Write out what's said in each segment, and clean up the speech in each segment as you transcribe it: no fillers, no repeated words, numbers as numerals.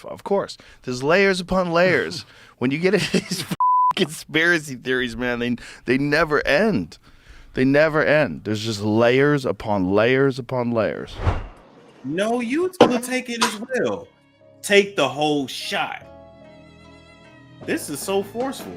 Of course. There's layers upon layers. When you get into these conspiracy theories, man, they never end. They never end. There's just layers upon layers upon layers. No, you will take it as well. Take the whole shot. This is so forceful.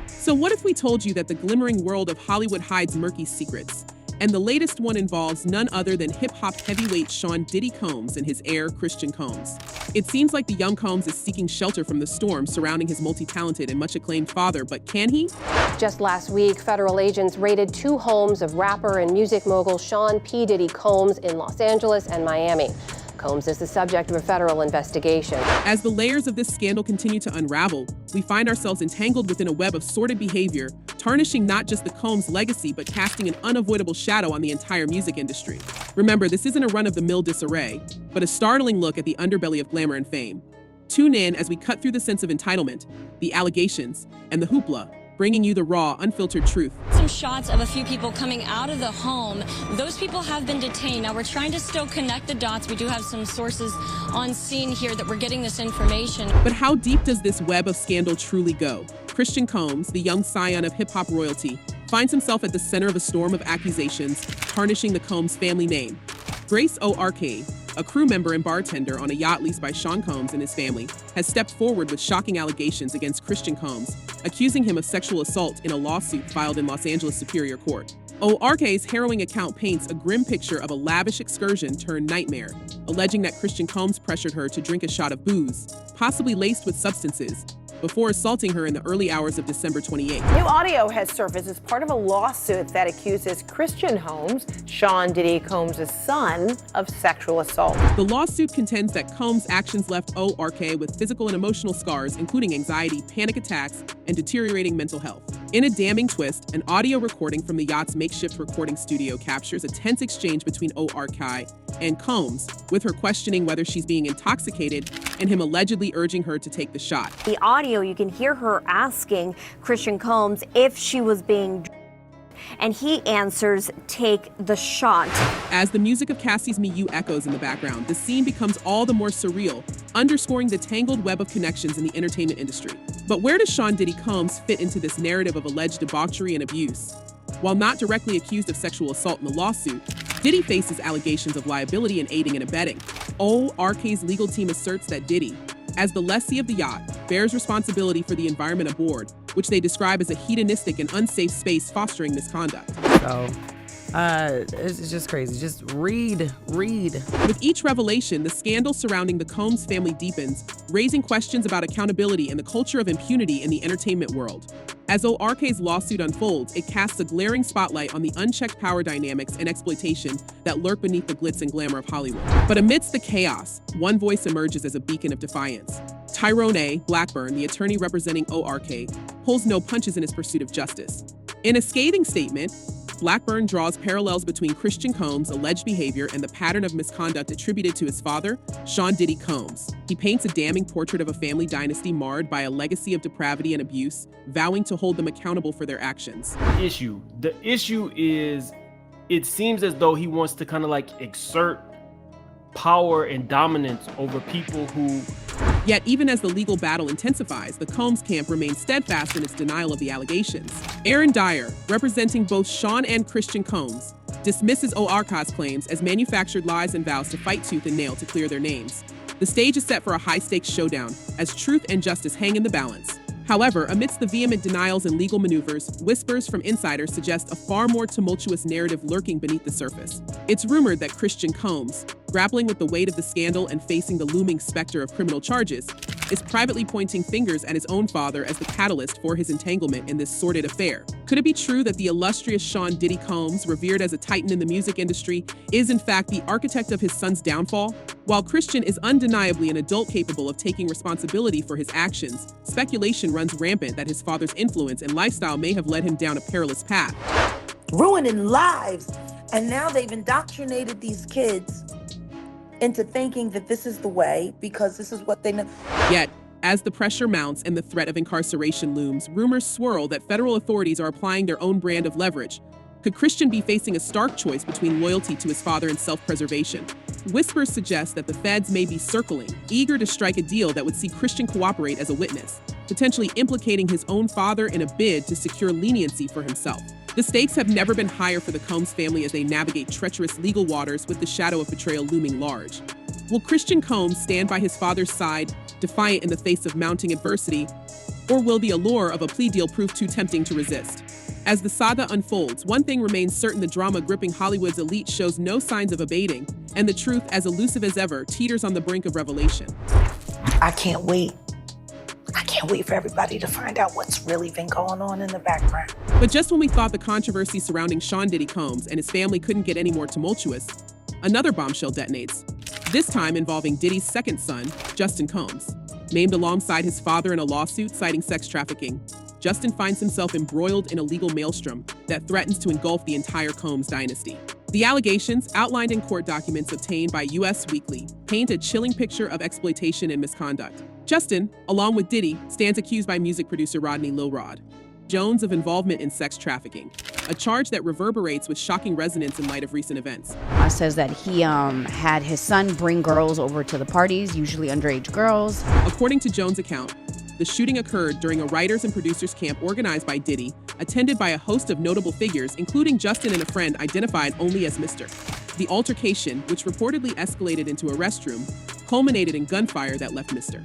So what if we told you that the glimmering world of Hollywood hides murky secrets? And the latest one involves none other than hip-hop heavyweight Sean Diddy Combs and his heir, Christian Combs. It seems like the young Combs is seeking shelter from the storm surrounding his multi-talented and much-acclaimed father, but can he? Just last week, federal agents raided 2 homes of rapper and music mogul Sean P. Diddy Combs in Los Angeles and Miami. Combs is the subject of a federal investigation. As the layers of this scandal continue to unravel, we find ourselves entangled within a web of sordid behavior, tarnishing not just the Combs' legacy, but casting an unavoidable shadow on the entire music industry. Remember, this isn't a run-of-the-mill disarray, but a startling look at the underbelly of glamour and fame. Tune in as we cut through the sense of entitlement, the allegations, and the hoopla, bringing you the raw, unfiltered truth. Some shots of a few people coming out of the home. Those people have been detained. Now, we're trying to still connect the dots. We do have some sources on scene here that we're getting this information. But how deep does this web of scandal truly go? Christian Combs, the young scion of hip-hop royalty, finds himself at the center of a storm of accusations, tarnishing the Combs family name. Grace O'Arcade, a crew member and bartender on a yacht leased by Sean Combs and his family, has stepped forward with shocking allegations against Christian Combs, accusing him of sexual assault in a lawsuit filed in Los Angeles Superior Court. O'Arcade's harrowing account paints a grim picture of a lavish excursion turned nightmare, alleging that Christian Combs pressured her to drink a shot of booze, possibly laced with substances, before assaulting her in the early hours of December 28th. New audio has surfaced as part of a lawsuit that accuses Christian Combs, Sean Diddy Combs' son, of sexual assault. The lawsuit contends that Combs' actions left O'Arcade with physical and emotional scars, including anxiety, panic attacks, and deteriorating mental health. In a damning twist, an audio recording from the yacht's makeshift recording studio captures a tense exchange between O'Arcade and Combs, with her questioning whether she's being intoxicated and him allegedly urging her to take the shot. The audio, you can hear her asking Christian Combs if she was being and he answers, "Take the shot." As the music of Cassie's Me You echoes in the background, the scene becomes all the more surreal, underscoring the tangled web of connections in the entertainment industry. But where does Sean Diddy Combs fit into this narrative of alleged debauchery and abuse? While not directly accused of sexual assault in the lawsuit, Diddy faces allegations of liability and aiding and abetting. O'Arcade's legal team asserts that Diddy, as the lessee of the yacht, bears responsibility for the environment aboard, which they describe as a hedonistic and unsafe space fostering misconduct. So, it's just crazy. Just read. With each revelation, the scandal surrounding the Combs family deepens, raising questions about accountability and the culture of impunity in the entertainment world. As O'Arcade's lawsuit unfolds, it casts a glaring spotlight on the unchecked power dynamics and exploitation that lurk beneath the glitz and glamour of Hollywood. But amidst the chaos, one voice emerges as a beacon of defiance. Tyrone A. Blackburn, the attorney representing O'Arcade, pulls no punches in his pursuit of justice. In a scathing statement, Blackburn draws parallels between Christian Combs' alleged behavior and the pattern of misconduct attributed to his father, Sean Diddy Combs. He paints a damning portrait of a family dynasty marred by a legacy of depravity and abuse, vowing to hold them accountable for their actions. The issue is, it seems as though he wants to kind of like exert power and dominance over people who... Yet, even as the legal battle intensifies, the Combs camp remains steadfast in its denial of the allegations. Aaron Dyer, representing both Sean and Christian Combs, dismisses O'Arcade's claims as manufactured lies and vows to fight tooth and nail to clear their names. The stage is set for a high-stakes showdown as truth and justice hang in the balance. However, amidst the vehement denials and legal maneuvers, whispers from insiders suggest a far more tumultuous narrative lurking beneath the surface. It's rumored that Christian Combs, grappling with the weight of the scandal and facing the looming specter of criminal charges, is privately pointing fingers at his own father as the catalyst for his entanglement in this sordid affair. Could it be true that the illustrious Sean Diddy Combs, revered as a titan in the music industry, is in fact the architect of his son's downfall? While Christian is undeniably an adult capable of taking responsibility for his actions, speculation runs rampant that his father's influence and lifestyle may have led him down a perilous path. Ruining lives, and now they've indoctrinated these kids into thinking that this is the way because this is what they know. Yet, as the pressure mounts and the threat of incarceration looms, rumors swirl that federal authorities are applying their own brand of leverage. Could Christian be facing a stark choice between loyalty to his father and self-preservation? Whispers suggest that the feds may be circling, eager to strike a deal that would see Christian cooperate as a witness, potentially implicating his own father in a bid to secure leniency for himself. The stakes have never been higher for the Combs family as they navigate treacherous legal waters with the shadow of betrayal looming large. Will Christian Combs stand by his father's side, defiant in the face of mounting adversity, or will the allure of a plea deal prove too tempting to resist? As the saga unfolds, one thing remains certain: the drama gripping Hollywood's elite shows no signs of abating, and the truth, as elusive as ever, teeters on the brink of revelation. I can't wait. I can't wait for everybody to find out what's really been going on in the background. But just when we thought the controversy surrounding Sean Diddy Combs and his family couldn't get any more tumultuous, another bombshell detonates, this time involving Diddy's second son, Justin Combs. Named alongside his father in a lawsuit citing sex trafficking, Justin finds himself embroiled in a legal maelstrom that threatens to engulf the entire Combs dynasty. The allegations, outlined in court documents obtained by US Weekly, paint a chilling picture of exploitation and misconduct. Justin, along with Diddy, stands accused by music producer Rodney Lil Rod Jones of involvement in sex trafficking, a charge that reverberates with shocking resonance in light of recent events. Says that he had his son bring girls over to the parties, usually underage girls. According to Jones' account, the shooting occurred during a writers and producers camp organized by Diddy, attended by a host of notable figures, including Justin and a friend identified only as Mr. The altercation, which reportedly escalated into a restroom, culminated in gunfire that left Mr.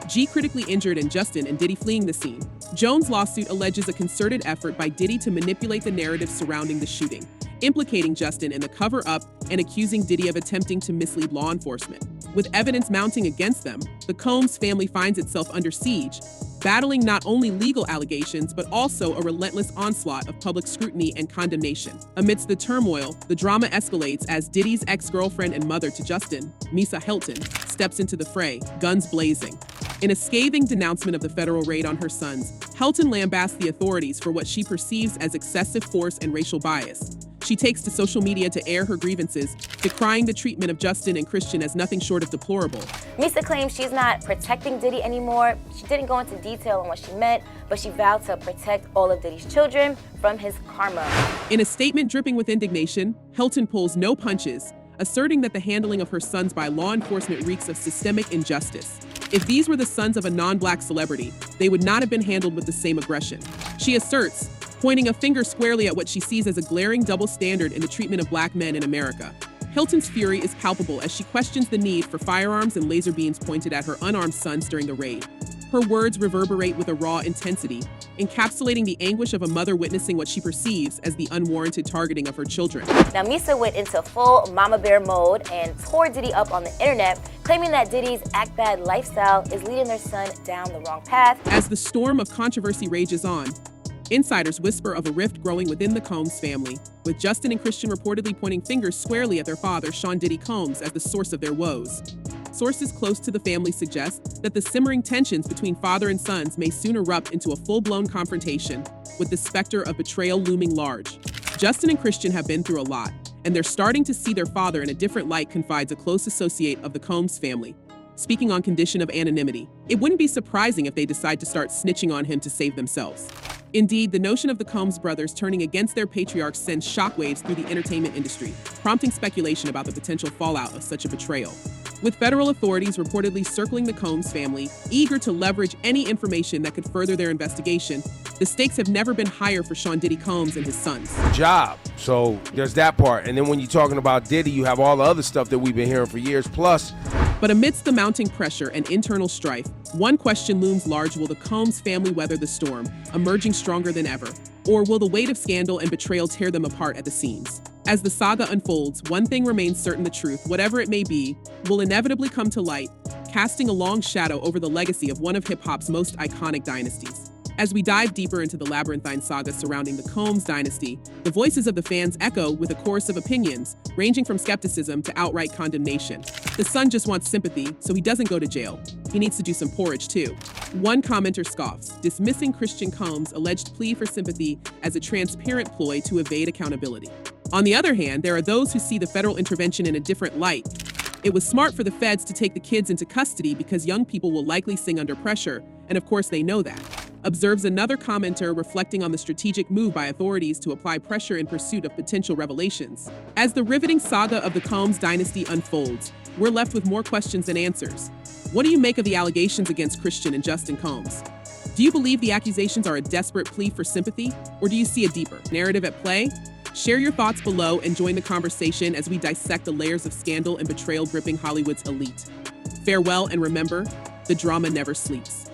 G critically injured and Justin and Diddy fleeing the scene. Jones' lawsuit alleges a concerted effort by Diddy to manipulate the narrative surrounding the shooting, implicating Justin in the cover-up and accusing Diddy of attempting to mislead law enforcement. With evidence mounting against them, the Combs family finds itself under siege, battling not only legal allegations, but also a relentless onslaught of public scrutiny and condemnation. Amidst the turmoil, the drama escalates as Diddy's ex-girlfriend and mother to Justin, Misa Hilton, steps into the fray, guns blazing. In a scathing denouncement of the federal raid on her sons, Hilton lambasts the authorities for what she perceives as excessive force and racial bias. She takes to social media to air her grievances, decrying the treatment of Justin and Christian as nothing short of deplorable. Misa claims she's not protecting Diddy anymore. She didn't go into detail on what she meant, but she vowed to protect all of Diddy's children from his karma. In a statement dripping with indignation, Hilton pulls no punches, asserting that the handling of her sons by law enforcement reeks of systemic injustice. If these were the sons of a non-black celebrity, they would not have been handled with the same aggression. She asserts, pointing a finger squarely at what she sees as a glaring double standard in the treatment of black men in America. Hilton's fury is palpable as she questions the need for firearms and laser beams pointed at her unarmed sons during the raid. Her words reverberate with a raw intensity, encapsulating the anguish of a mother witnessing what she perceives as the unwarranted targeting of her children. Now, Misa went into full mama bear mode and tore Diddy up on the internet, claiming that Diddy's act bad lifestyle is leading their son down the wrong path. As the storm of controversy rages on, insiders whisper of a rift growing within the Combs family, with Justin and Christian reportedly pointing fingers squarely at their father, Sean Diddy Combs, as the source of their woes. Sources close to the family suggest that the simmering tensions between father and sons may soon erupt into a full-blown confrontation, with the specter of betrayal looming large. Justin and Christian have been through a lot, and they're starting to see their father in a different light, confides a close associate of the Combs family. Speaking on condition of anonymity, it wouldn't be surprising if they decide to start snitching on him to save themselves. Indeed, the notion of the Combs brothers turning against their patriarchs sends shockwaves through the entertainment industry, prompting speculation about the potential fallout of such a betrayal. With federal authorities reportedly circling the Combs family, eager to leverage any information that could further their investigation, the stakes have never been higher for Sean Diddy Combs and his sons. Job. So there's that part. And then when you're talking about Diddy, you have all the other stuff that we've been hearing for years plus. But amidst the mounting pressure and internal strife, one question looms large: will the Combs family weather the storm, emerging stronger than ever? Or will the weight of scandal and betrayal tear them apart at the seams? As the saga unfolds, one thing remains certain: the truth, whatever it may be, will inevitably come to light, casting a long shadow over the legacy of one of hip-hop's most iconic dynasties. As we dive deeper into the labyrinthine saga surrounding the Combs dynasty, the voices of the fans echo with a chorus of opinions, ranging from skepticism to outright condemnation. The son just wants sympathy, so he doesn't go to jail. He needs to do some porridge too. One commenter scoffs, dismissing Christian Combs' alleged plea for sympathy as a transparent ploy to evade accountability. On the other hand, there are those who see the federal intervention in a different light. It was smart for the feds to take the kids into custody because young people will likely sing under pressure, and of course they know that. observes another commenter reflecting on the strategic move by authorities to apply pressure in pursuit of potential revelations. As the riveting saga of the Combs dynasty unfolds, we're left with more questions than answers. What do you make of the allegations against Christian and Justin Combs? Do you believe the accusations are a desperate plea for sympathy, or do you see a deeper narrative at play? Share your thoughts below and join the conversation as we dissect the layers of scandal and betrayal gripping Hollywood's elite. Farewell, and remember, the drama never sleeps.